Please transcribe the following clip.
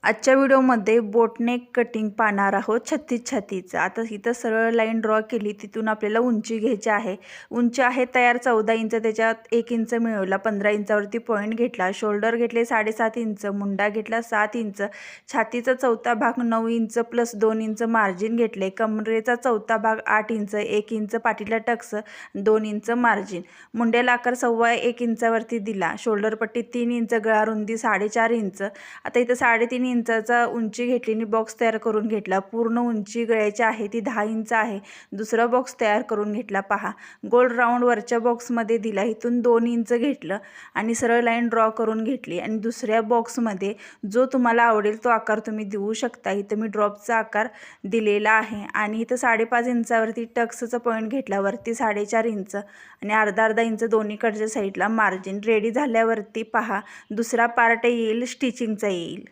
आजच्या व्हिडिओमध्ये boat neck cutting पाहणार आहोत 36 छातीचं। आता इथं सरळ लाईन ड्रॉ केली, तिथून आपल्याला उंची घ्यायची आहे। उंची आहे तयार 14 इंच, त्याच्यात 1 इंच मिळवला, 15 इंचावरती पॉईंट घेतला। शोल्डर घेतले 7.5 इंच, मुंडा घेतला 7 इंच, छातीचा चौथा भाग 9 इंच प्लस 2 इंच मार्जिन घेतले। कमरेचा चौथा भाग 8 इंच, 1 इंच पाठीला टक्स, 2 इंच मार्जिन। मुंड्याला आकार 1.25 इंचावरती दिला। शोल्डर पट्टी 3 इंच, गळा रुंदी 4.5 इंच। आता इथं 3.5 इंचाचा उंची घेतली आणि बॉक्स तयार करून घेतला। पूर्ण उंची गळ्याची आहे ती 10 इंच आहे। दुसरा बॉक्स तयार करून घेतला। पहा, गोल राऊंड वरच्या बॉक्समध्ये दिला, इथून 2 इंच घेतलं आणि सरळ लाईन ड्रॉ करून घेतली आणि दुसऱ्या बॉक्समध्ये जो तुम्हाला आवडेल तो आकार तुम्ही देऊ शकता। इथं मी ड्रॉपचा आकार दिलेला आहे आणि इथं 5.5 इंचावरती टक्सचा पॉईंट घेतला, वरती 4.5 इंच आणि अर्धा इंच दोन्हीकडच्या साईडला मार्जिन। रेडी झाल्यावरती पहा, दुसरा पार्ट येईल स्टिचिंगचा येईल।